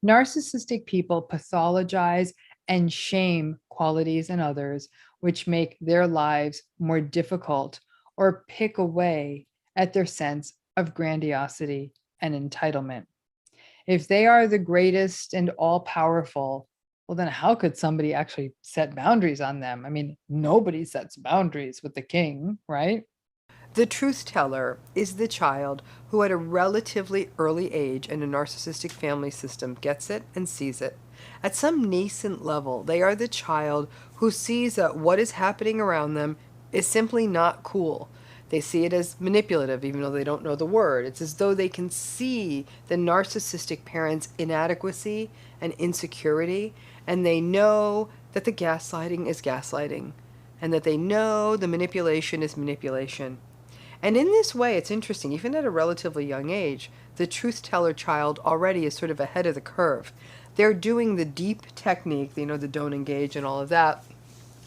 Narcissistic people pathologize and shame qualities in others, which make their lives more difficult or pick away at their sense of grandiosity and entitlement. If they are the greatest and all powerful, well, then how could somebody actually set boundaries on them? I mean, nobody sets boundaries with the king, right? The truth teller is the child who, at a relatively early age in a narcissistic family system, gets it and sees it. At some nascent level, they are the child who sees that what is happening around them is simply not cool. They see it as manipulative, even though they don't know the word. It's as though they can see the narcissistic parent's inadequacy and insecurity, and they know that the gaslighting is gaslighting, and that they know the manipulation is manipulation. And in this way, it's interesting, even at a relatively young age, the truth teller child already is sort of ahead of the curve. They're doing the deep technique, the don't engage and all of that,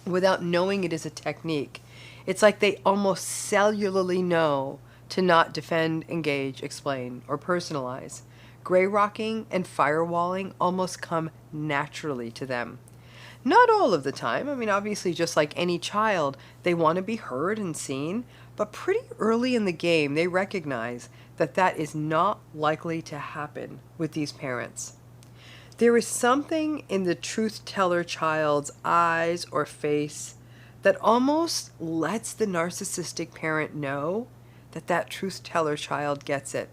without knowing it is a technique. It's like they almost cellularly know to not defend, engage, explain, or personalize. Gray rocking and firewalling almost come naturally to them. Not all of the time. I mean, obviously, just like any child, they want to be heard and seen, but pretty early in the game, they recognize that that is not likely to happen with these parents. There is something in the truth teller child's eyes or face that almost lets the narcissistic parent know that that truth teller child gets it.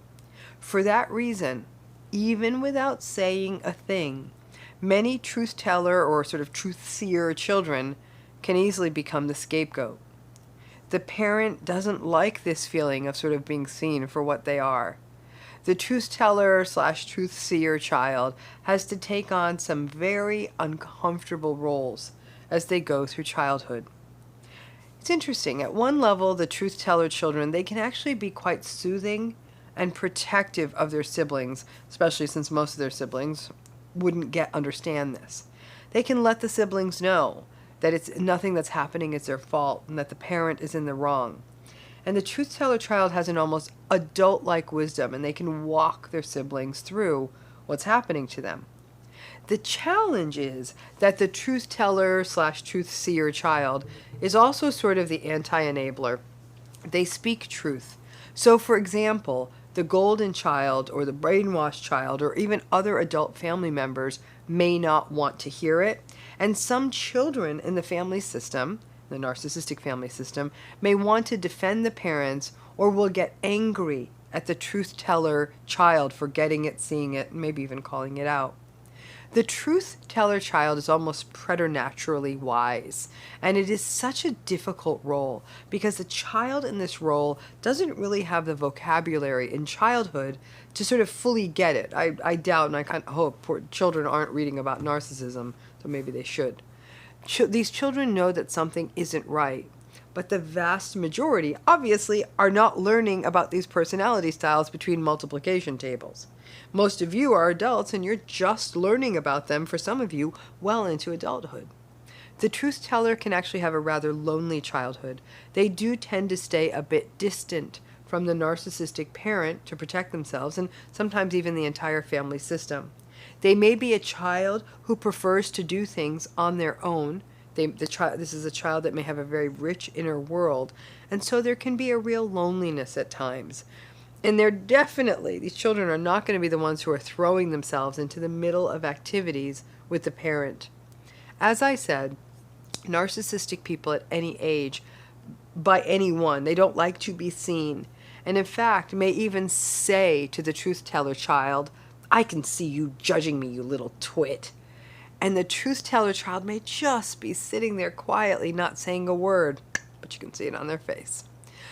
For that reason, even without saying a thing, many truth teller or sort of truth seer children can easily become the scapegoat. The parent doesn't like this feeling of sort of being seen for what they are. The truth teller / truth seer child has to take on some very uncomfortable roles as they go through childhood. It's interesting. At one level, the truth teller children, they can actually be quite soothing and protective of their siblings, especially since most of their siblings wouldn't understand this. They can let the siblings know that it's nothing that's happening is their fault and that the parent is in the wrong. And the truth teller child has an almost adult-like wisdom, and they can walk their siblings through what's happening to them. The challenge is that the truth teller / truth seer child is also sort of the anti-enabler. They speak truth. So, for example, the golden child or the brainwashed child or even other adult family members may not want to hear it. And some children in the family system, the narcissistic family system, may want to defend the parents or will get angry at the truth teller child for getting it, seeing it, and maybe even calling it out. The truth teller child is almost preternaturally wise, and it is such a difficult role because the child in this role doesn't really have the vocabulary in childhood to sort of fully get it. I doubt, and I kind of hope poor children aren't reading about narcissism, so maybe they should. These children know that something isn't right, but the vast majority, obviously, are not learning about these personality styles between multiplication tables. Most of you are adults, and you're just learning about them, for some of you, well into adulthood. The truth teller can actually have a rather lonely childhood. They do tend to stay a bit distant from the narcissistic parent to protect themselves, and sometimes even the entire family system. They may be a child who prefers to do things on their own. This is a child that may have a very rich inner world, and so there can be a real loneliness at times. And these children are not going to be the ones who are throwing themselves into the middle of activities with the parent. As I said, narcissistic people at any age, by anyone, they don't like to be seen. And in fact, may even say to the truth teller child, "I can see you judging me, you little twit." And the truth teller child may just be sitting there quietly, not saying a word, but you can see it on their face.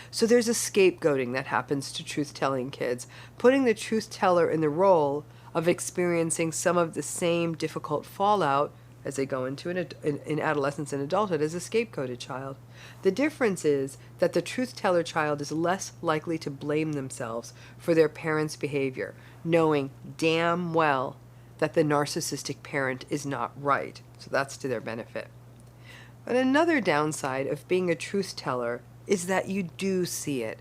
So there's a scapegoating that happens to truth-telling kids, putting the truth teller in the role of experiencing some of the same difficult fallout as they go into in adolescence and adulthood as a scapegoated child. The difference is that the truth-teller child is less likely to blame themselves for their parents' behavior, knowing damn well that the narcissistic parent is not right. So that's to their benefit. But another downside of being a truth teller is that you do see it.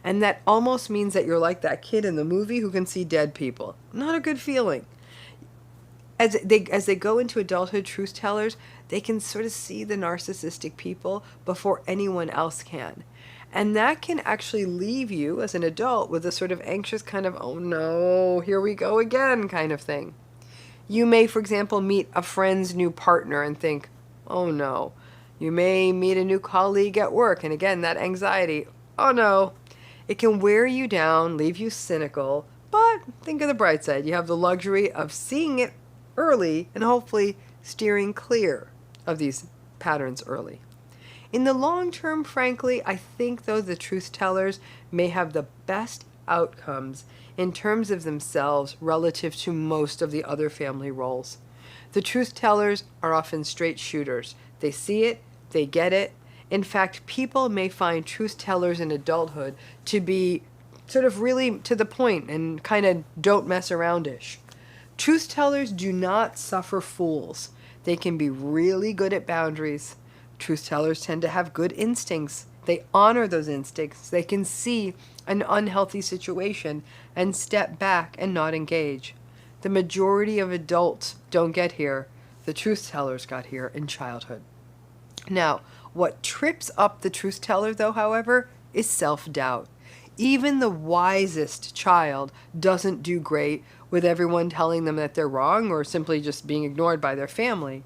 And that almost means that you're like that kid in the movie who can see dead people. Not a good feeling. as they go into adulthood, truth tellers, they can sort of see the narcissistic people before anyone else can. And that can actually leave you as an adult with a sort of anxious kind of, oh no, here we go again kind of thing. You may, for example, meet a friend's new partner and think, oh no. You may meet a new colleague at work, and again, that anxiety, oh no. It can wear you down, leave you cynical, but think of the bright side. You have the luxury of seeing it early and hopefully steering clear of these patterns early. In the long term, frankly, I think, though, the truth tellers may have the best outcomes in terms of themselves relative to most of the other family roles. The truth tellers are often straight shooters. They see it, they get it. In fact, people may find truth tellers in adulthood to be sort of really to the point and kind of don't mess around-ish. Truth tellers do not suffer fools. They can be really good at boundaries. Truth tellers tend to have good instincts. They honor those instincts. They can see an unhealthy situation and step back and not engage. The majority of adults don't get here. The truth tellers got here in childhood. Now, what trips up the truth teller, though, however, is self-doubt. Even the wisest child doesn't do great with everyone telling them that they're wrong or simply just being ignored by their family.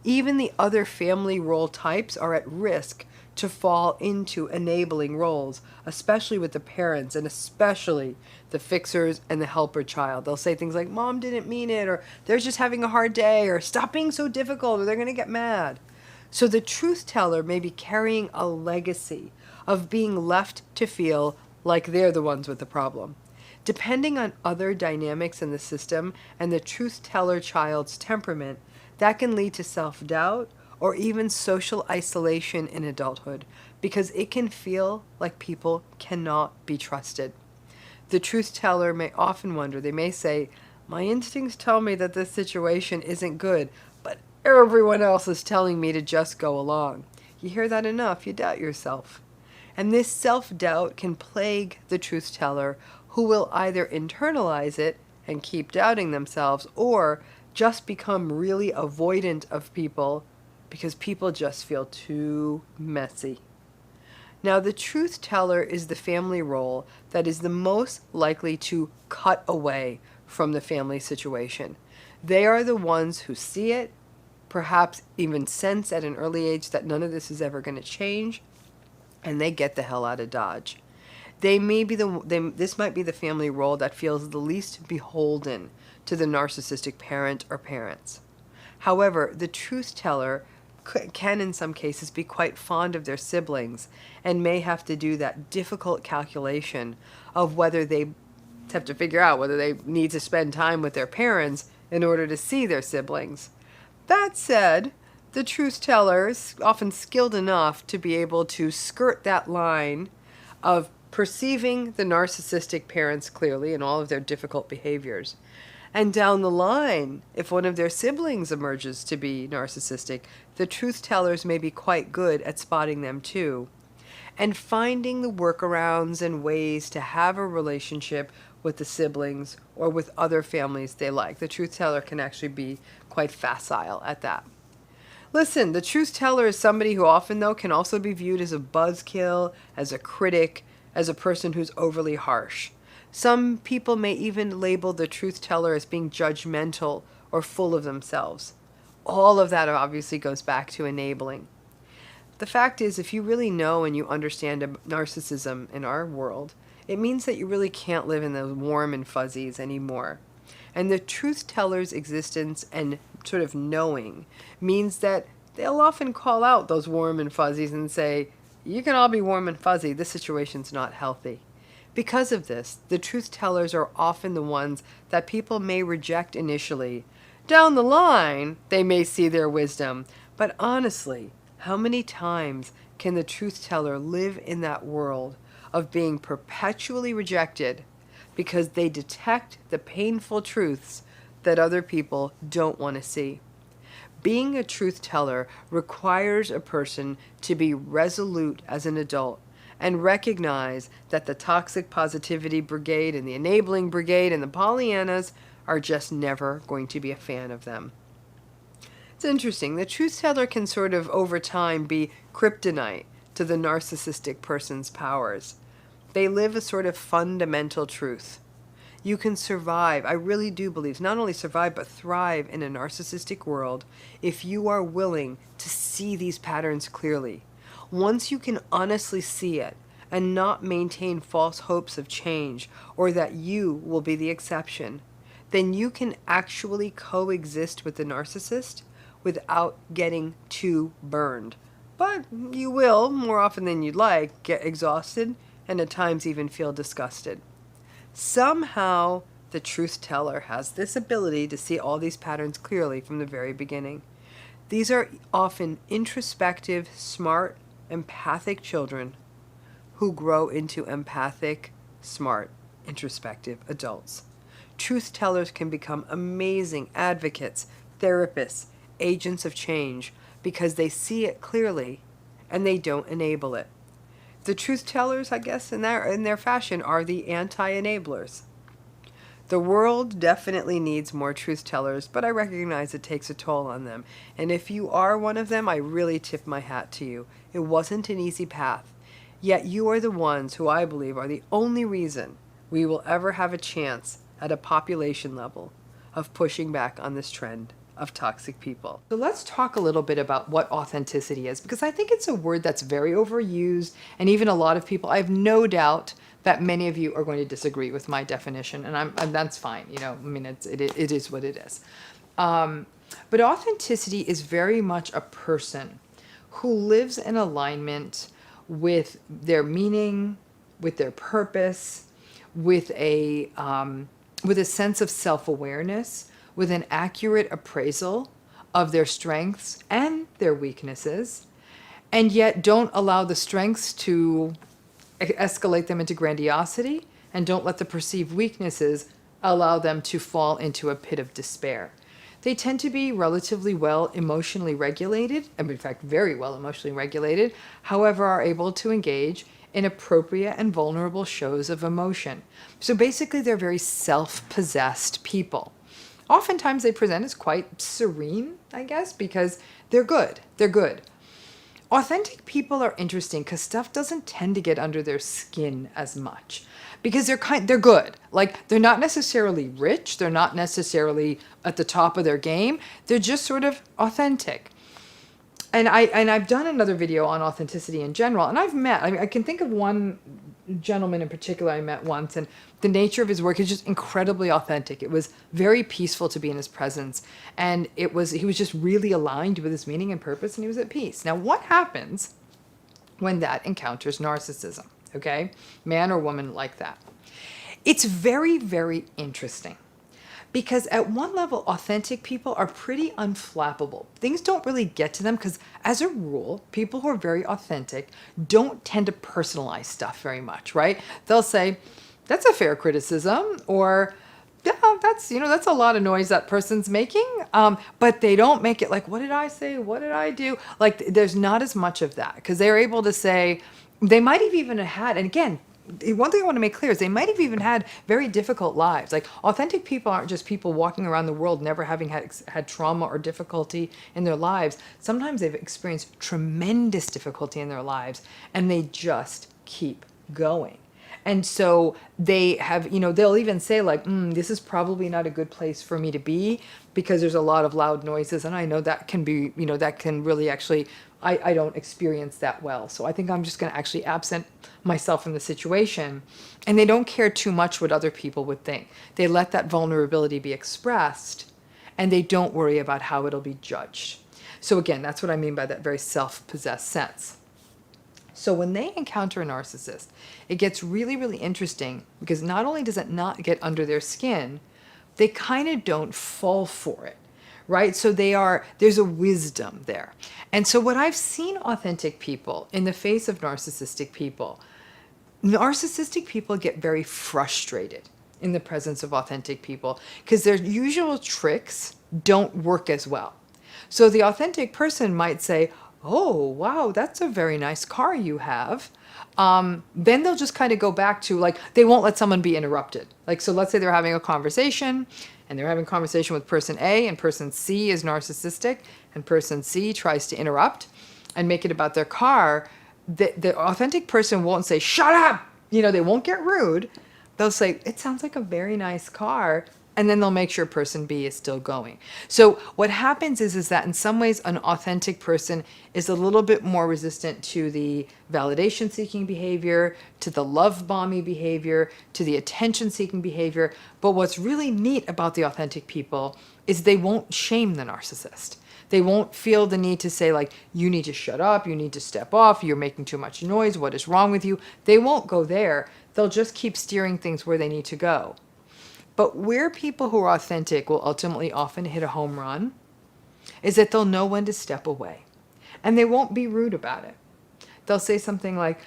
Even the other family role types are at risk to fall into enabling roles, especially with the parents and especially the fixers and the helper child. They'll say things like, Mom didn't mean it, or they're just having a hard day, or stop being so difficult, or they're going to get mad. So the truth teller may be carrying a legacy of being left to feel like they're the ones with the problem. Depending on other dynamics in the system and the truth teller child's temperament, that can lead to self-doubt or even social isolation in adulthood because it can feel like people cannot be trusted. The truth teller may often wonder, they may say, my instincts tell me that this situation isn't good, but everyone else is telling me to just go along. You hear that enough, you doubt yourself. And this self-doubt can plague the truth teller, who will either internalize it and keep doubting themselves or just become really avoidant of people because people just feel too messy. Now, the truth teller is the family role that is the most likely to cut away from the family situation. They are the ones who see it, perhaps even sense at an early age that none of this is ever going to change, and they get the hell out of Dodge. This might be the family role that feels the least beholden to the narcissistic parent or parents. However, the truth teller can in some cases be quite fond of their siblings and may have to do that difficult calculation of whether they have to figure out whether they need to spend time with their parents in order to see their siblings. That said, the truth teller is often skilled enough to be able to skirt that line of perceiving the narcissistic parents clearly in all of their difficult behaviors. And down the line, if one of their siblings emerges to be narcissistic, the truth tellers may be quite good at spotting them too, and finding the workarounds and ways to have a relationship with the siblings or with other families they like. The truth teller can actually be quite facile at that. Listen, the truth teller is somebody who often, though, can also be viewed as a buzzkill, as a critic, as a person who's overly harsh. Some people may even label the truth teller as being judgmental or full of themselves. All of that obviously goes back to enabling. The fact is, if you really know and you understand narcissism in our world, it means that you really can't live in those warm and fuzzies anymore. And the truth teller's existence and sort of knowing means that they'll often call out those warm and fuzzies and say, you can all be warm and fuzzy, this situation's not healthy. Because of this, the truth tellers are often the ones that people may reject initially. Down the line, they may see their wisdom, but honestly, how many times can the truth teller live in that world of being perpetually rejected because they detect the painful truths that other people don't want to see? Being a truth teller requires a person to be resolute as an adult and recognize that the toxic positivity brigade and the enabling brigade and the Pollyannas are just never going to be a fan of them. It's interesting. The truth teller can sort of, over time, be kryptonite to the narcissistic person's powers. They live a sort of fundamental truth. You can survive, I really do believe, not only survive, but thrive in a narcissistic world if you are willing to see these patterns clearly. Once you can honestly see it and not maintain false hopes of change or that you will be the exception, then you can actually coexist with the narcissist without getting too burned. But you will, more often than you'd like, get exhausted and at times even feel disgusted. Somehow, the truth teller has this ability to see all these patterns clearly from the very beginning. These are often introspective, smart, empathic children who grow into empathic, smart, introspective adults. Truth tellers can become amazing advocates, therapists, agents of change because they see it clearly and they don't enable it. The truth tellers, I guess, in their fashion, are the anti-enablers. The world definitely needs more truth tellers, but I recognize it takes a toll on them. And if you are one of them, I really tip my hat to you. It wasn't an easy path. Yet you are the ones who I believe are the only reason we will ever have a chance at a population level of pushing back on this trend of toxic people. So let's talk a little bit about what authenticity is, because I think it's a word that's very overused, and even a lot of people, I have no doubt that many of you are going to disagree with my definition, and that's fine. You know, I mean, it is what it is. But authenticity is very much a person who lives in alignment with their meaning, with their purpose, with a sense of self-awareness, with an accurate appraisal of their strengths and their weaknesses, and yet don't allow the strengths to escalate them into grandiosity, and don't let the perceived weaknesses allow them to fall into a pit of despair. They tend to be relatively well emotionally regulated, and in fact very well emotionally regulated, however are able to engage in appropriate and vulnerable shows of emotion. So basically they're very self-possessed people. Oftentimes they present as quite serene, I guess, because they're good. They're good. Authentic people are interesting because stuff doesn't tend to get under their skin as much because they're good. Like, they're not necessarily rich. They're not necessarily at the top of their game. They're just sort of authentic. And I've done another video on authenticity in general, and I can think of one gentleman in particular I met once, and the nature of his work is just incredibly authentic. It was very peaceful to be in his presence, and he was just really aligned with his meaning and purpose, and he was at peace. Now, what happens when that encounters narcissism? Okay, man or woman like that? It's very, very interesting. Because at one level, authentic people are pretty unflappable. Things don't really get to them because, as a rule, people who are very authentic don't tend to personalize stuff very much, right? They'll say, that's a fair criticism, or, yeah, that's a lot of noise that person's making. But they don't make it like, what did I say? What did I do? Like, there's not as much of that because they're able to say, they might have even had, and again, one thing I want to make clear is they might have even had very difficult lives. Like, authentic people aren't just people walking around the world never having had trauma or difficulty in their lives. Sometimes they've experienced tremendous difficulty in their lives and they just keep going. And so they have, they'll even say like, this is probably not a good place for me to be because there's a lot of loud noises. And I know that can be, that can really actually, I don't experience that well. So I think I'm just going to actually absent myself from the situation. And they don't care too much what other people would think. They let that vulnerability be expressed and they don't worry about how it'll be judged. So again, that's what I mean by that very self-possessed sense. So when they encounter a narcissist, it gets really, really interesting because not only does it not get under their skin, they kind of don't fall for it, right? So there's a wisdom there. And so what I've seen authentic people in the face of narcissistic people get very frustrated in the presence of authentic people because their usual tricks don't work as well. So the authentic person might say, oh, wow, that's a very nice car you have. Then they'll just kind of go back to, like, they won't let someone be interrupted. Like, so let's say they're having a conversation and they're having a conversation with person A, and person C is narcissistic, and person C tries to interrupt and make it about their car, the authentic person won't say, shut up! They won't get rude. They'll say, it sounds like a very nice car. And then they'll make sure person B is still going. So what happens is that in some ways, an authentic person is a little bit more resistant to the validation-seeking behavior, to the love-bombing behavior, to the attention-seeking behavior. But what's really neat about the authentic people is they won't shame the narcissist. They won't feel the need to say, like, you need to shut up, you need to step off, you're making too much noise, what is wrong with you? They won't go there. They'll just keep steering things where they need to go. But where people who are authentic will ultimately often hit a home run is that they'll know when to step away. And they won't be rude about it. They'll say something like,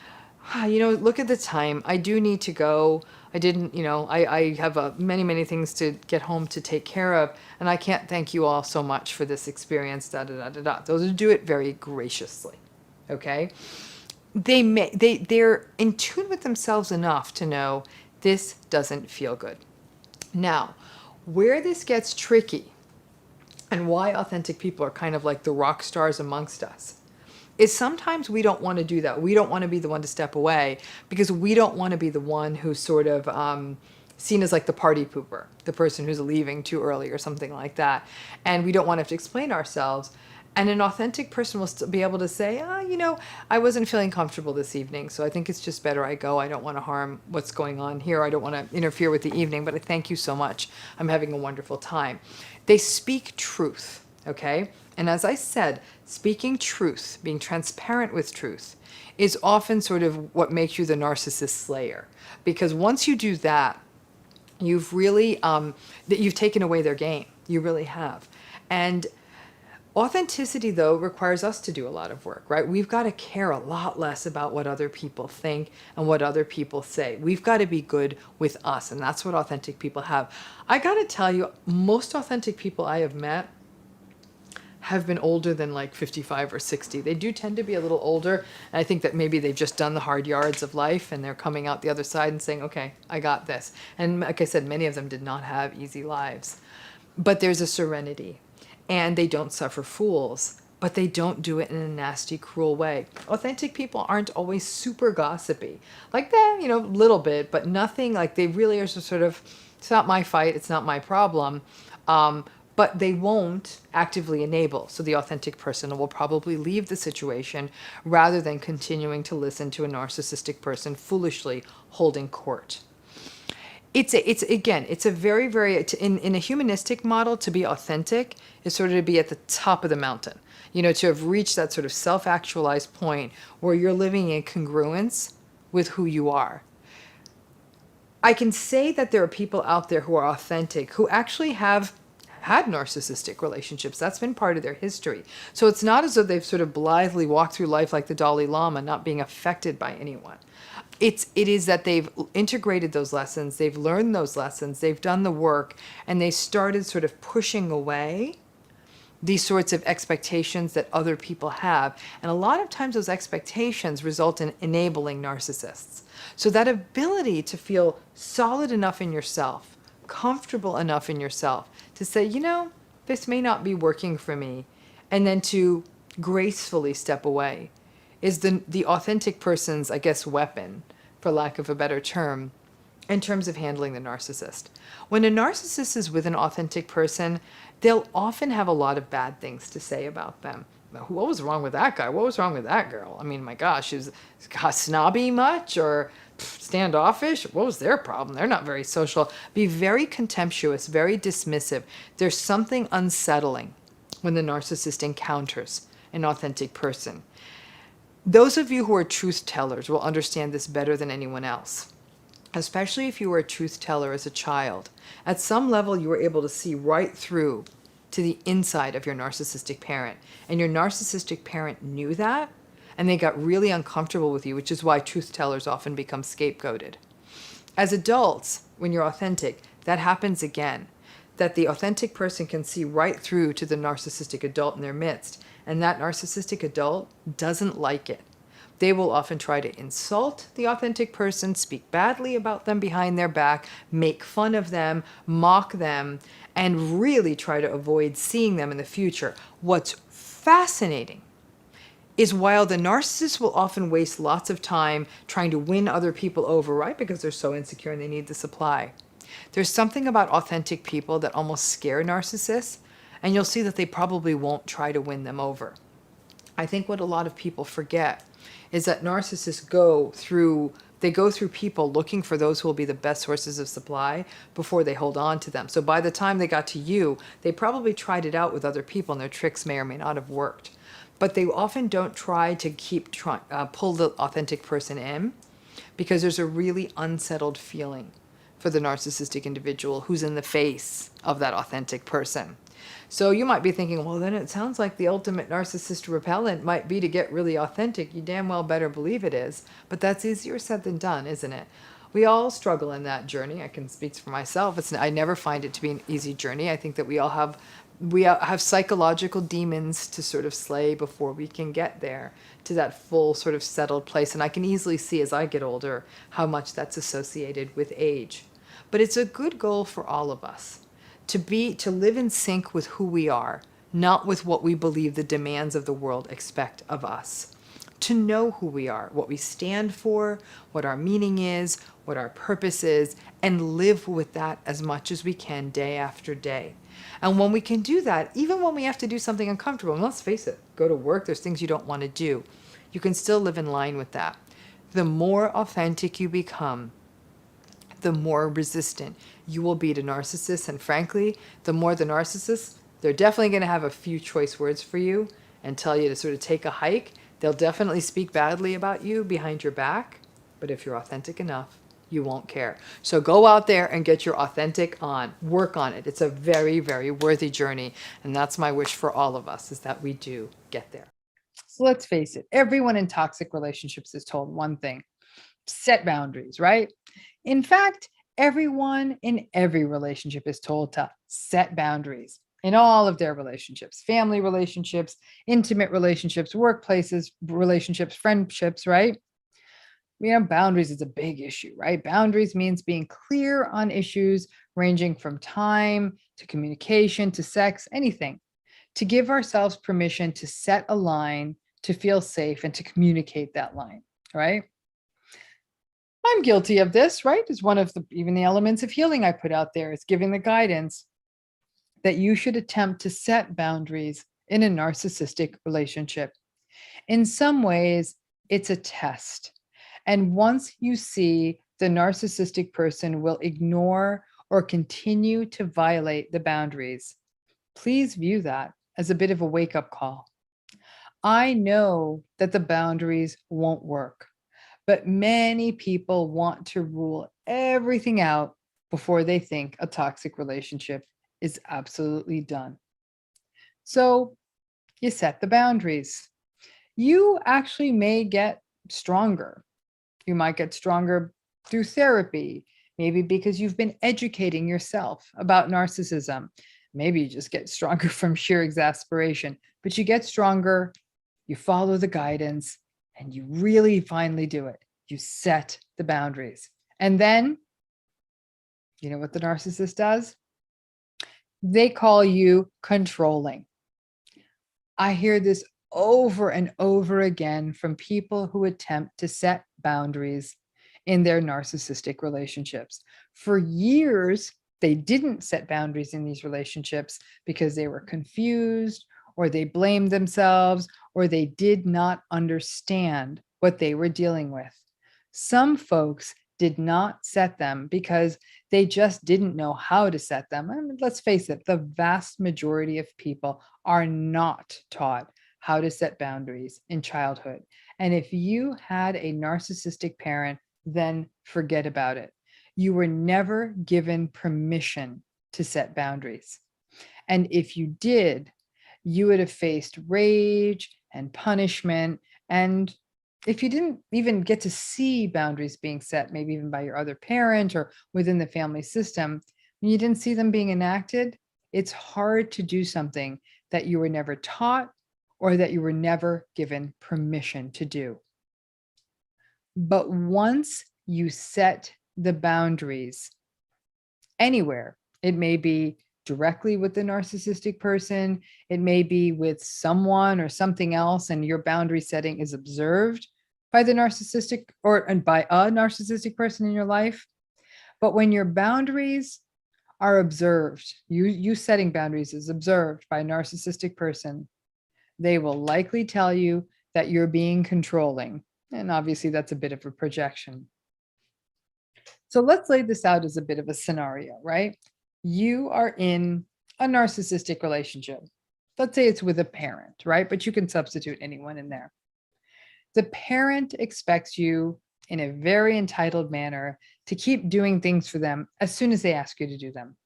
look at the time. I do need to go. I didn't, I have many, many things to get home to take care of. And I can't thank you all so much for this experience, da-da-da-da-da. Those who do it very graciously, okay? They're in tune with themselves enough to know this doesn't feel good. Now, where this gets tricky and why authentic people are kind of like the rock stars amongst us is sometimes we don't want to do that. We don't want to be the one to step away because we don't want to be the one who's sort of seen as like the party pooper, the person who's leaving too early or something like that. And we don't want to have to explain ourselves. And an authentic person will still be able to say, I wasn't feeling comfortable this evening, so I think it's just better I go. I don't want to harm what's going on here. I don't want to interfere with the evening, but I thank you so much. I'm having a wonderful time. They speak truth, okay? And as I said, speaking truth, being transparent with truth, is often sort of what makes you the narcissist slayer. Because once you do that, you've really, you've taken away their game. You really have. And authenticity, though, requires us to do a lot of work, right? We've got to care a lot less about what other people think and what other people say. We've got to be good with us, and that's what authentic people have. I got to tell you, most authentic people I have met have been older than like 55 or 60. They do tend to be a little older, and I think that maybe they've just done the hard yards of life, and they're coming out the other side and saying, okay, I got this. And like I said, many of them did not have easy lives. But there's a serenity. And they don't suffer fools, but they don't do it in a nasty, cruel way. Authentic people aren't always super gossipy. Like that, a little bit, but nothing, like they really are just sort of, it's not my fight, it's not my problem. But they won't actively enable. So the authentic person will probably leave the situation rather than continuing to listen to a narcissistic person foolishly holding court. It's a very, very, in a humanistic model, to be authentic is sort of to be at the top of the mountain, to have reached that sort of self-actualized point where you're living in congruence with who you are. I can say that there are people out there who are authentic, who actually have had narcissistic relationships. That's been part of their history. So it's not as though they've sort of blithely walked through life like the Dalai Lama, not being affected by anyone. It is that they've integrated those lessons, they've learned those lessons, they've done the work, and they started sort of pushing away these sorts of expectations that other people have. And a lot of times those expectations result in enabling narcissists. So that ability to feel solid enough in yourself, comfortable enough in yourself to say, this may not be working for me, and then to gracefully step away is the authentic person's, I guess, weapon, for lack of a better term, in terms of handling the narcissist. When a narcissist is with an authentic person, they'll often have a lot of bad things to say about them. What was wrong with that guy? What was wrong with that girl? I mean, my gosh, is snobby much or standoffish? What was their problem? They're not very social. Be very contemptuous, very dismissive. There's something unsettling when the narcissist encounters an authentic person. Those of you who are truth tellers will understand this better than anyone else, especially if you were a truth teller as a child. At some level, you were able to see right through to the inside of your narcissistic parent, and your narcissistic parent knew that, and they got really uncomfortable with you, which is why truth tellers often become scapegoated. As adults, when you're authentic, that happens again, that the authentic person can see right through to the narcissistic adult in their midst, and that narcissistic adult doesn't like it. They will often try to insult the authentic person, speak badly about them behind their back, make fun of them, mock them, and really try to avoid seeing them in the future. What's fascinating is while the narcissist will often waste lots of time trying to win other people over, right? Because they're so insecure and they need the supply. There's something about authentic people that almost scare narcissists, and you'll see that they probably won't try to win them over. I think what a lot of people forget is that narcissists go through people looking for those who will be the best sources of supply before they hold on to them. So by the time they got to you, they probably tried it out with other people and their tricks may or may not have worked. But they often don't try to pull the authentic person in because there's a really unsettled feeling for the narcissistic individual who's in the face of that authentic person. So you might be thinking, well, then it sounds like the ultimate narcissist repellent might be to get really authentic. You damn well better believe it is. But that's easier said than done, isn't it? We all struggle in that journey. I can speak for myself. I never find it to be an easy journey. I think that we all have psychological demons to sort of slay before we can get there to that full sort of settled place. And I can easily see as I get older how much that's associated with age. But it's a good goal for all of us to live in sync with who we are, not with what we believe the demands of the world expect of us. To know who we are, what we stand for, what our meaning is, what our purpose is, and live with that as much as we can day after day. And when we can do that, even when we have to do something uncomfortable, and let's face it, go to work, there's things you don't want to do, you can still live in line with that. The more authentic you become, the more resistant you will be to narcissists. And frankly, the more the narcissists, they're definitely going to have a few choice words for you and tell you to sort of take a hike. They'll definitely speak badly about you behind your back. But if you're authentic enough, you won't care. So go out there and get your authentic on. Work on it. It's a very, very worthy journey. And that's my wish for all of us, is that we do get there. So let's face it, everyone in toxic relationships is told one thing: set boundaries, right? In fact, everyone in every relationship is told to set boundaries in all of their relationships, family relationships, intimate relationships, workplaces, relationships, friendships, right? Boundaries is a big issue, right? Boundaries means being clear on issues ranging from time to communication to sex, anything, to give ourselves permission to set a line, to feel safe, and to communicate that line, right? I'm guilty of this, right? It's one of even the elements of healing I put out there is giving the guidance that you should attempt to set boundaries in a narcissistic relationship. In some ways, it's a test. And once you see the narcissistic person will ignore or continue to violate the boundaries, please view that as a bit of a wake-up call. I know that the boundaries won't work, but many people want to rule everything out before they think a toxic relationship is absolutely done. So you set the boundaries. You actually may get stronger. You might get stronger through therapy, maybe because you've been educating yourself about narcissism. Maybe you just get stronger from sheer exasperation, but you get stronger, you follow the guidance, and you really finally do it. You set the boundaries. And then, you know what the narcissist does? They call you controlling. I hear this over and over again from people who attempt to set boundaries in their narcissistic relationships. For years, they didn't set boundaries in these relationships because they were confused, or they blamed themselves, or they did not understand what they were dealing with. Some folks did not set them because they just didn't know how to set them. And let's face it, the vast majority of people are not taught how to set boundaries in childhood. And if you had a narcissistic parent, then forget about it. You were never given permission to set boundaries. And if you did, you would have faced rage and punishment. And if you didn't even get to see boundaries being set, maybe even by your other parent or within the family system, when you didn't see them being enacted, it's hard to do something that you were never taught or that you were never given permission to do. But once you set the boundaries anywhere, it may be directly with the narcissistic person. It may be with someone or something else, and your boundary setting is observed by the narcissistic and by a narcissistic person in your life. But when your boundaries are observed, you setting boundaries is observed by a narcissistic person, they will likely tell you that you're being controlling. And obviously that's a bit of a projection. So let's lay this out as a bit of a scenario, right? You are in a narcissistic relationship. Let's say it's with a parent, right? But you can substitute anyone in there. The parent expects you in a very entitled manner to keep doing things for them as soon as they ask you to do them.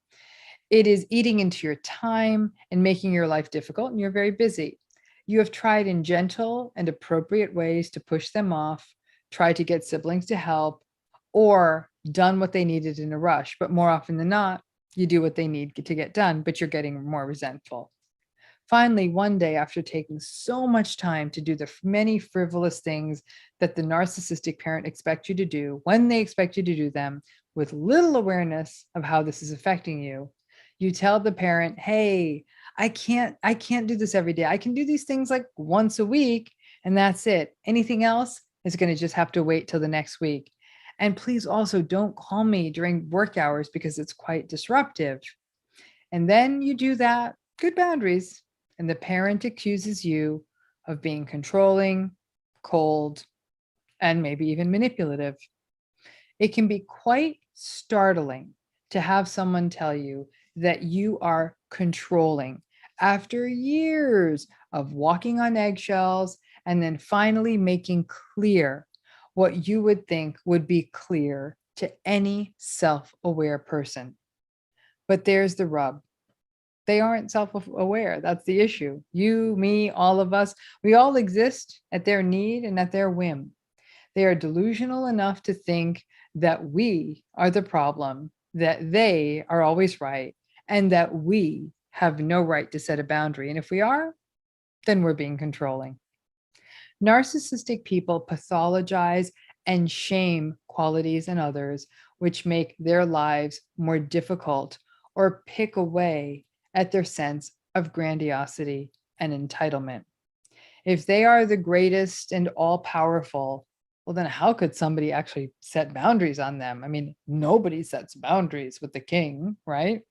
It is eating into your time and making your life difficult, and you're very busy. You have tried in gentle and appropriate ways to push them off, tried to get siblings to help, or done what they needed in a rush. But more often than not, you do what they need to get done, but you're getting more resentful. Finally, one day, after taking so much time to do the many frivolous things that the narcissistic parent expects you to do, when they expect you to do them, with little awareness of how this is affecting you, you tell the parent, hey, I can't do this every day. I can do these things like once a week, and that's it. Anything else is going to just have to wait till the next week. And please also don't call me during work hours because it's quite disruptive. And then you do that, good boundaries, and the parent accuses you of being controlling, cold, and maybe even manipulative. It can be quite startling to have someone tell you that you are controlling after years of walking on eggshells and then finally making clear what you would think would be clear to any self-aware person. But there's the rub. They aren't self-aware. That's the issue. You, me, all of us, we all exist at their need and at their whim. They are delusional enough to think that we are the problem, that they are always right, and that we have no right to set a boundary. And if we are, then we're being controlling. Narcissistic people pathologize and shame qualities in others, which make their lives more difficult or pick away at their sense of grandiosity and entitlement. If they are the greatest and all-powerful, well, then how could somebody actually set boundaries on them? I mean, nobody sets boundaries with the king, right?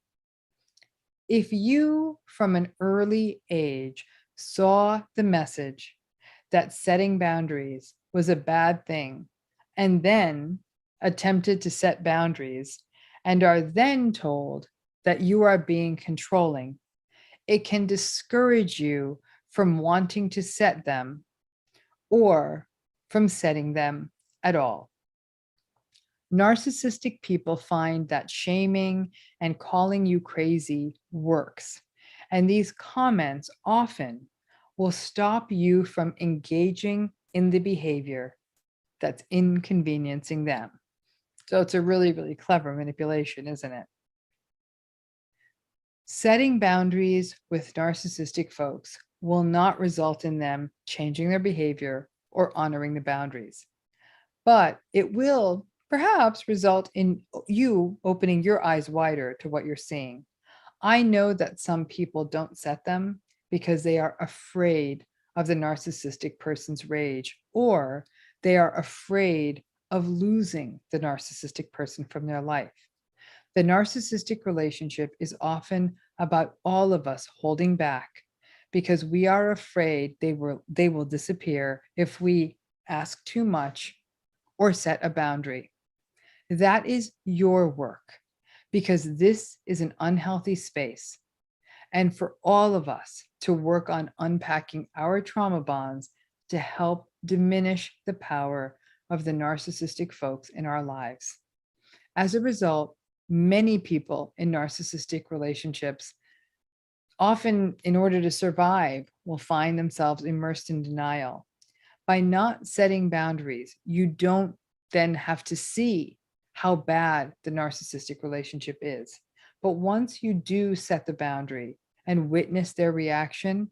If you, from an early age, saw the message that setting boundaries was a bad thing, and then attempted to set boundaries, and are then told that you are being controlling, it can discourage you from wanting to set them or from setting them at all. Narcissistic people find that shaming and calling you crazy works. And these comments often will stop you from engaging in the behavior that's inconveniencing them. So it's a really, really clever manipulation, isn't it? Setting boundaries with narcissistic folks will not result in them changing their behavior or honoring the boundaries, but it will perhaps result in you opening your eyes wider to what you're seeing. I know that some people don't set them because they are afraid of the narcissistic person's rage, or they are afraid of losing the narcissistic person from their life. The narcissistic relationship is often about all of us holding back because we are afraid they will disappear if we ask too much or set a boundary. That is your work, because this is an unhealthy space. And for all of us to work on unpacking our trauma bonds to help diminish the power of the narcissistic folks in our lives. As a result, many people in narcissistic relationships, often in order to survive, will find themselves immersed in denial. By not setting boundaries, you don't then have to see how bad the narcissistic relationship is. But once you do set the boundary and witness their reaction,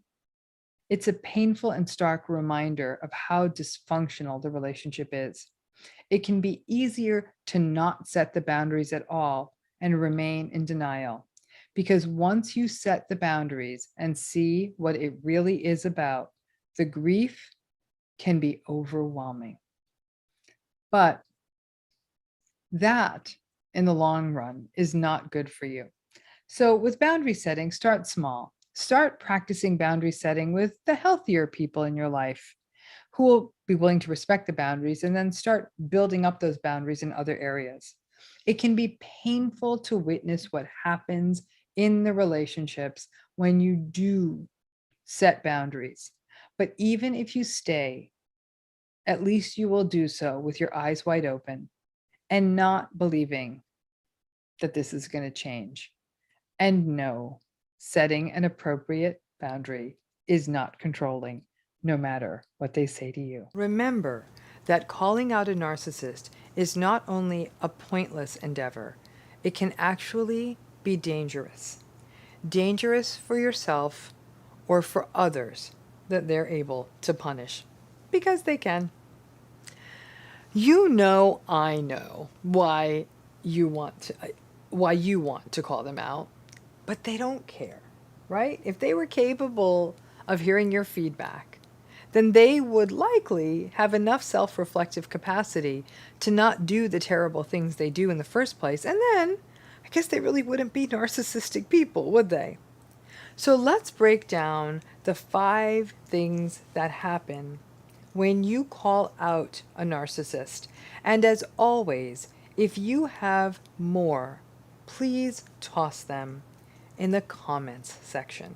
it's a painful and stark reminder of how dysfunctional the relationship is. It can be easier to not set the boundaries at all and remain in denial, Because once you set the boundaries and see what it really is about, the grief can be overwhelming. But that, in the long run, is not good for you. So, with boundary setting, start small. Start practicing boundary setting with the healthier people in your life who will be willing to respect the boundaries, and then start building up those boundaries in other areas. It can be painful to witness what happens in the relationships when you do set boundaries. But even if you stay, at least you will do so with your eyes wide open and not believing that this is going to change. And no, setting an appropriate boundary is not controlling, no matter what they say to you. Remember that calling out a narcissist is not only a pointless endeavor, it can actually be dangerous. Dangerous for yourself or for others that they're able to punish, because they can. You know, I know why you want to call them out, but they don't care, right? If they were capable of hearing your feedback, then they would likely have enough self-reflective capacity to not do the terrible things they do in the first place. And then I guess they really wouldn't be narcissistic people, would they? So let's break down the 5 things that happen when you call out a narcissist. And as always, if you have more, please toss them in the comments section.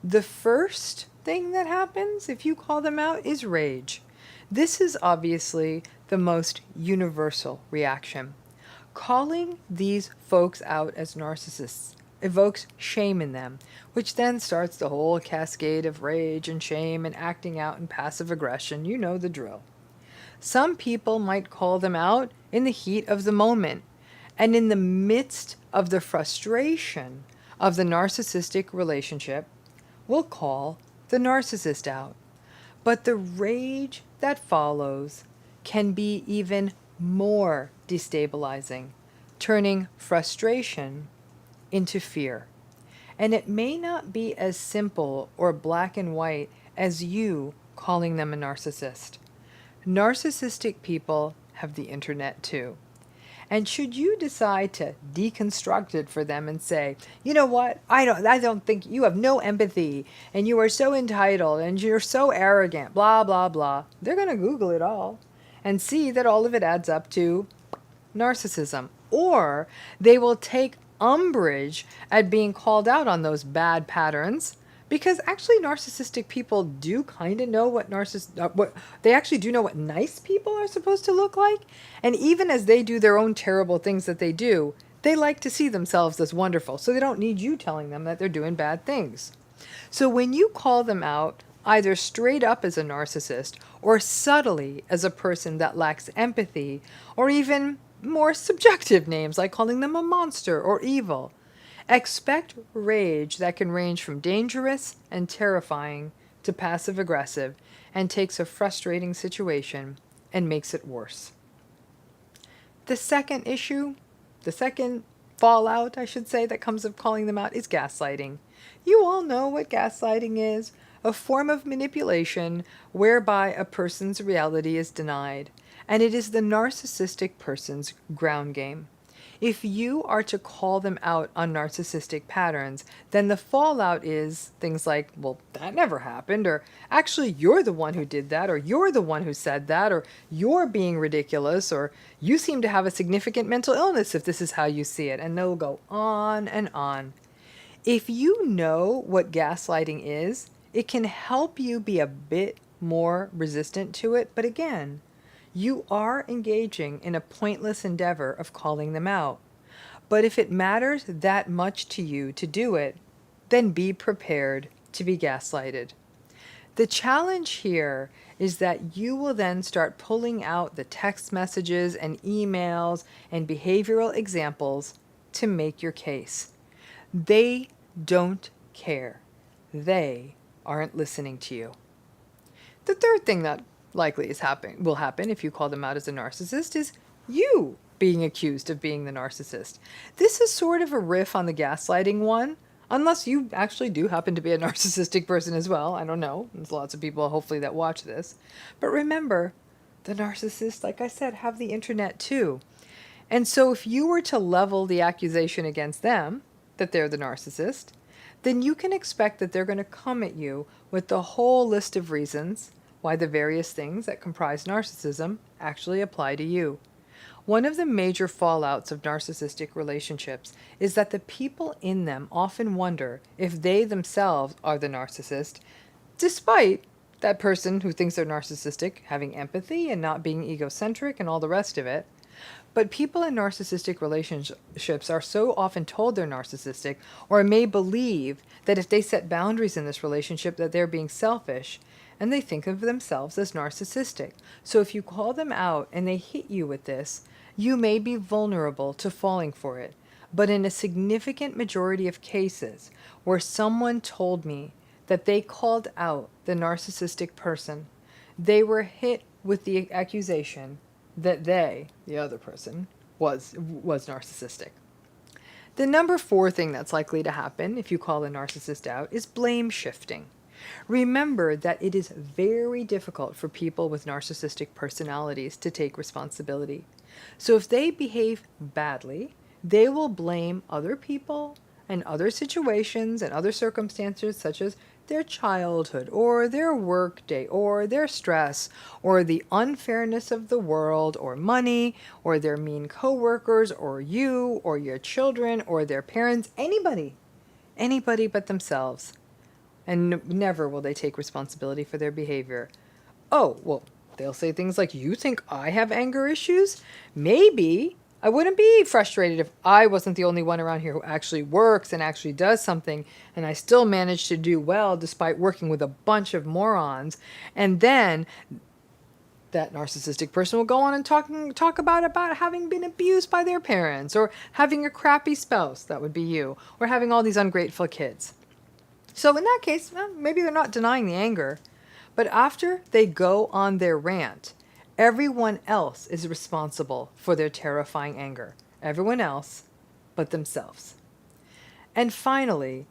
The first thing that happens if you call them out is rage. This is obviously the most universal reaction. Calling these folks out as narcissists evokes shame in them, which then starts the whole cascade of rage and shame and acting out in passive aggression. You know the drill. Some people might call them out in the heat of the moment and in the midst of the frustration of the narcissistic relationship, will call the narcissist out. But the rage that follows can be even more destabilizing, turning frustration into fear. And it may not be as simple or black and white as you calling them a narcissist. Narcissistic people have the internet too. And should you decide to deconstruct it for them and say, you know what, I don't think you have no empathy and you are so entitled and you're so arrogant, blah, blah, blah, they're going to Google it all and see that all of it adds up to narcissism. Or they will take umbrage at being called out on those bad patterns, because actually narcissistic people do kind of know what they actually do know what nice people are supposed to look like. And even as they do their own terrible things that they do, they like to see themselves as wonderful. So they don't need you telling them that they're doing bad things. So when you call them out, either straight up as a narcissist or subtly as a person that lacks empathy, or even more subjective names like calling them a monster or evil, expect rage that can range from dangerous and terrifying to passive-aggressive, and takes a frustrating situation and makes it worse. The second issue, the second fallout, I should say, that comes of calling them out is gaslighting. You all know what gaslighting is, a form of manipulation whereby a person's reality is denied, and it is the narcissistic person's ground game. If you are to call them out on narcissistic patterns, then the fallout is things like, well, that never happened, or actually you're the one who did that, or you're the one who said that, or you're being ridiculous, or you seem to have a significant mental illness if this is how you see it, and they'll go on and on. If you know what gaslighting is, it can help you be a bit more resistant to it, but again, you are engaging in a pointless endeavor of calling them out. But if it matters that much to you to do it, then be prepared to be gaslighted. The challenge here is that you will then start pulling out the text messages and emails and behavioral examples to make your case. They don't care. They aren't listening to you. The third thing that likely will happen if you call them out as a narcissist is you being accused of being the narcissist. This is sort of a riff on the gaslighting one, unless you actually do happen to be a narcissistic person as well. I don't know. There's lots of people, hopefully, that watch this. But remember, the narcissists, like I said, have the internet too. And so if you were to level the accusation against them, that they're the narcissist, then you can expect that they're going to come at you with the whole list of reasons why the various things that comprise narcissism actually apply to you. One of the major fallouts of narcissistic relationships is that the people in them often wonder if they themselves are the narcissist, despite that person who thinks they're narcissistic having empathy and not being egocentric and all the rest of it. But people in narcissistic relationships are so often told they're narcissistic, or may believe that if they set boundaries in this relationship that they're being selfish, and they think of themselves as narcissistic. So if you call them out and they hit you with this, you may be vulnerable to falling for it. But in a significant majority of cases where someone told me that they called out the narcissistic person, they were hit with the accusation that they, the other person, was narcissistic. The number 4 thing that's likely to happen if you call a narcissist out is blame shifting. Remember that it is very difficult for people with narcissistic personalities to take responsibility. So if they behave badly, they will blame other people and other situations and other circumstances, such as their childhood or their work day or their stress or the unfairness of the world or money or their mean coworkers or you or your children or their parents, anybody but themselves. And never will they take responsibility for their behavior. Oh, well, they'll say things like, you think I have anger issues? Maybe. I wouldn't be frustrated if I wasn't the only one around here who actually works and actually does something, and I still manage to do well despite working with a bunch of morons. And then that narcissistic person will go on and talk about having been abused by their parents, or having a crappy spouse, that would be you, or having all these ungrateful kids. So in that case, well, maybe they're not denying the anger, but after they go on their rant, everyone else is responsible for their terrifying anger. Everyone else but themselves. And finally,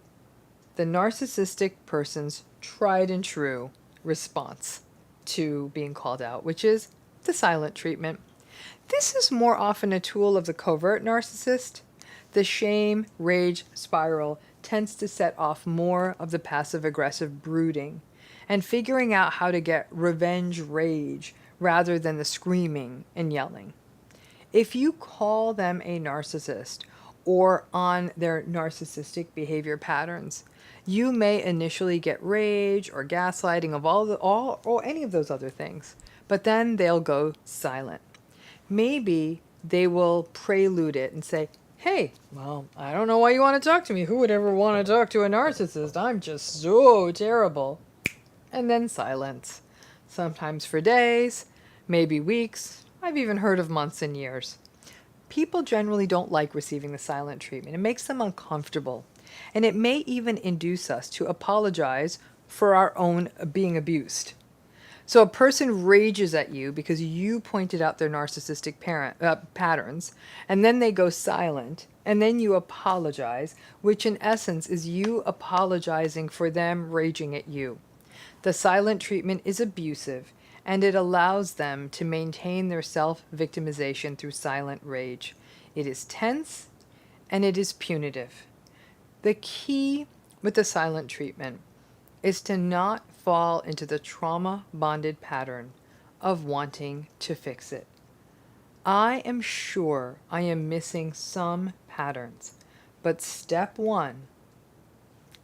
the narcissistic person's tried and true response to being called out, which is the silent treatment. This is more often a tool of the covert narcissist. The shame, rage spiral tends to set off more of the passive-aggressive brooding and figuring out how to get revenge rage rather than the screaming and yelling. If you call them a narcissist or on their narcissistic behavior patterns, you may initially get rage or gaslighting of or any of those other things, but then they'll go silent. Maybe they will prelude it and say, hey, well, I don't know why you want to talk to me. Who would ever want to talk to a narcissist? I'm just so terrible. And then silence. Sometimes for days, maybe weeks. I've even heard of months and years. People generally don't like receiving the silent treatment. It makes them uncomfortable. And it may even induce us to apologize for our own being abused. So a person rages at you because you pointed out their narcissistic patterns, and then they go silent, and then you apologize, which in essence is you apologizing for them raging at you. The silent treatment is abusive, and it allows them to maintain their self-victimization through silent rage. It is tense, and it is punitive. The key with the silent treatment is to not fall into the trauma-bonded pattern of wanting to fix it. I am sure I am missing some patterns, but step 1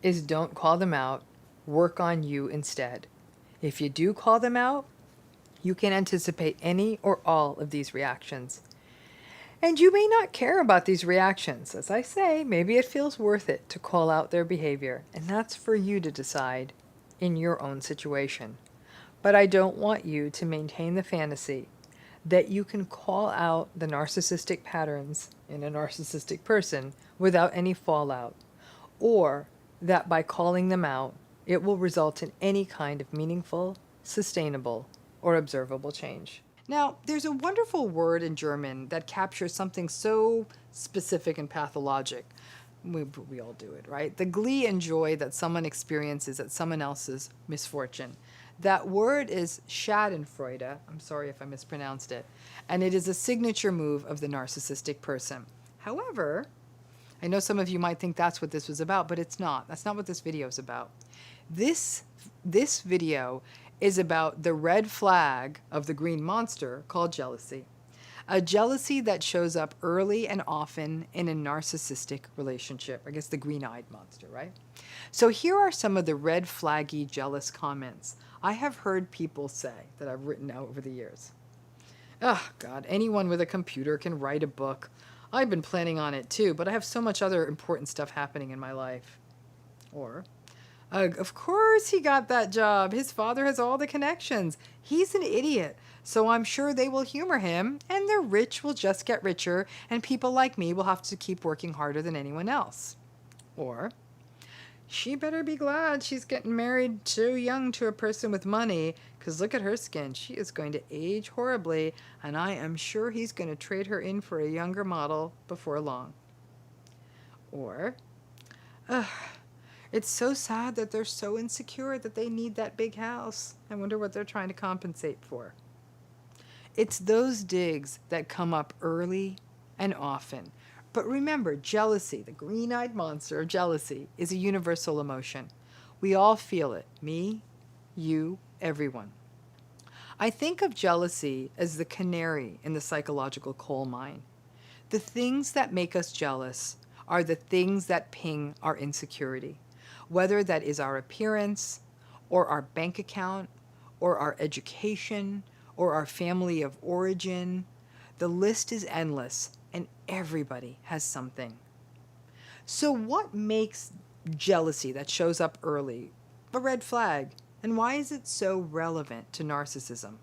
is don't call them out, work on you instead. If you do call them out, you can anticipate any or all of these reactions. And you may not care about these reactions. As I say, maybe it feels worth it to call out their behavior, and that's for you to decide in your own situation. But I don't want you to maintain the fantasy that you can call out the narcissistic patterns in a narcissistic person without any fallout, or that by calling them out, it will result in any kind of meaningful, sustainable, or observable change. Now, there's a wonderful word in German that captures something so specific and pathologic. We all do it, right? The glee and joy that someone experiences at someone else's misfortune. That word is Schadenfreude. I'm sorry if I mispronounced it. And it is a signature move of the narcissistic person. However, I know some of you might think that's what this was about, but it's not. That's not what this video is about. This video is about the red flag of the green monster called jealousy. A jealousy that shows up early and often in a narcissistic relationship. I guess the green-eyed monster, right? So here are some of the red flaggy jealous comments I have heard people say that I've written out over the years. Oh, God, anyone with a computer can write a book. I've been planning on it too, but I have so much other important stuff happening in my life. Or, of course he got that job. His father has all the connections. He's an idiot, so I'm sure they will humor him, and the rich will just get richer, and people like me will have to keep working harder than anyone else. Or, she better be glad she's getting married too young to a person with money, because look at her skin. She is going to age horribly, and I am sure he's going to trade her in for a younger model before long. Or, it's so sad that they're so insecure that they need that big house. I wonder what they're trying to compensate for. It's those digs that come up early and often. But remember, jealousy, the green-eyed monster of jealousy, is a universal emotion. We all feel it. Me, you, everyone. I think of jealousy as the canary in the psychological coal mine. The things that make us jealous are the things that ping our insecurity, whether that is our appearance, or our bank account, or our education, or our family of origin. The list is endless, and everybody has something. So what makes jealousy that shows up early a red flag? And why is it so relevant to narcissism?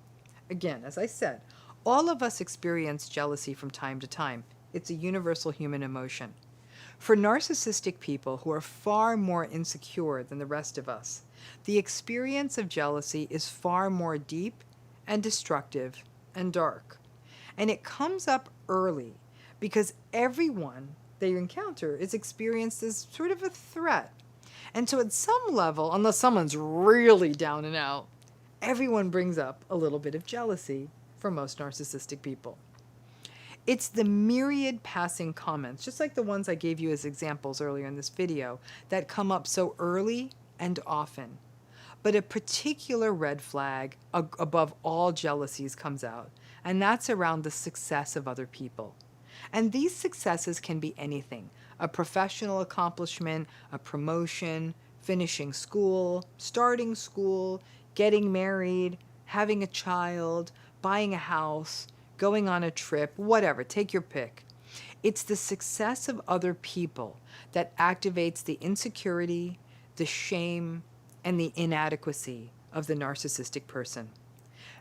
Again, as I said, all of us experience jealousy from time to time. It's a universal human emotion. For narcissistic people who are far more insecure than the rest of us, the experience of jealousy is far more deep and destructive and dark. And it comes up early because everyone they encounter is experienced as sort of a threat. And so at some level, unless someone's really down and out, everyone brings up a little bit of jealousy for most narcissistic people. It's the myriad passing comments, just like the ones I gave you as examples earlier in this video, that come up so early and often. But a particular red flag above all jealousies comes out, and that's around the success of other people. And these successes can be anything: a professional accomplishment, a promotion, finishing school, starting school, getting married, having a child, buying a house, going on a trip, whatever, take your pick. It's the success of other people that activates the insecurity, the shame, and the inadequacy of the narcissistic person.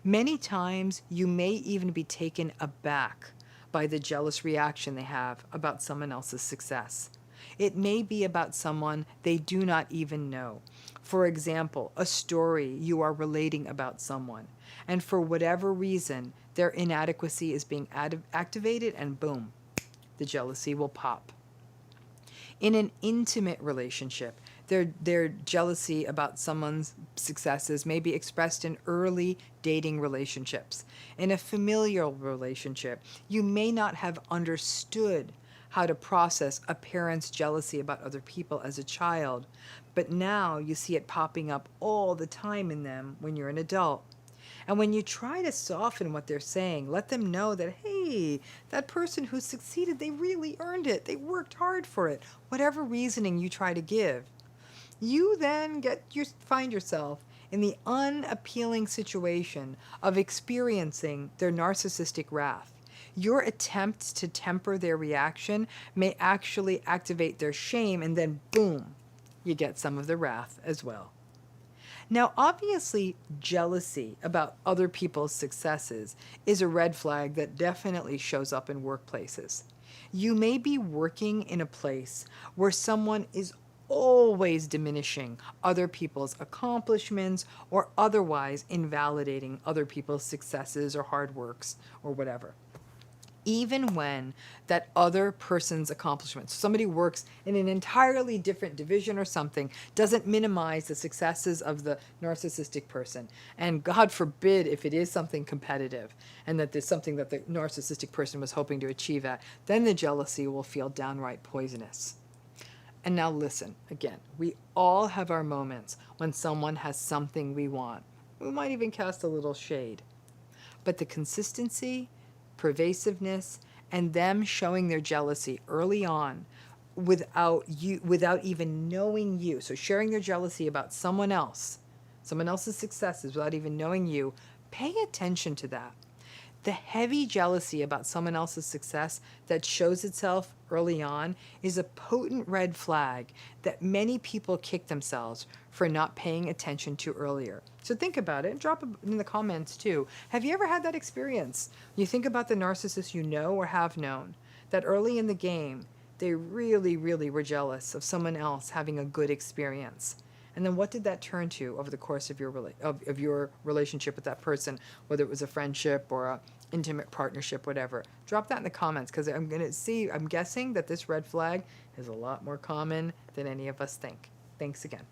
Many times, you may even be taken aback by the jealous reaction they have about someone else's success. It may be about someone they do not even know. For example, a story you are relating about someone, and for whatever reason, their inadequacy is being activated, and boom, the jealousy will pop. In an intimate relationship, their jealousy about someone's successes may be expressed in early dating relationships. In a familial relationship, you may not have understood how to process a parent's jealousy about other people as a child, but now you see it popping up all the time in them when you're an adult. And when you try to soften what they're saying, let them know that, hey, that person who succeeded, they really earned it. They worked hard for it. Whatever reasoning you try to give, you then find yourself in the unappealing situation of experiencing their narcissistic wrath. Your attempt to temper their reaction may actually activate their shame, and then boom, you get some of the wrath as well. Now, obviously, jealousy about other people's successes is a red flag that definitely shows up in workplaces. You may be working in a place where someone is always diminishing other people's accomplishments or otherwise invalidating other people's successes or hard works or whatever. Even when that other person's accomplishments, somebody works in an entirely different division or something, doesn't minimize the successes of the narcissistic person. And God forbid if it is something competitive and that there's something that the narcissistic person was hoping to achieve at, then the jealousy will feel downright poisonous. And now listen, again, we all have our moments when someone has something we want. We might even cast a little shade. But the consistency, pervasiveness, and them showing their jealousy early on without even knowing you. So sharing their jealousy about someone else's successes without even knowing you, pay attention to that. The heavy jealousy about someone else's success that shows itself early on is a potent red flag that many people kick themselves for not paying attention to earlier. So think about it. Drop it in the comments too. Have you ever had that experience? You think about the narcissist you know or have known, that early in the game, they really, really were jealous of someone else having a good experience. And then what did that turn to over the course of your relationship with that person, whether it was a friendship or a intimate partnership, whatever? Drop that in the comments, because I'm guessing that this red flag is a lot more common than any of us think. Thanks again.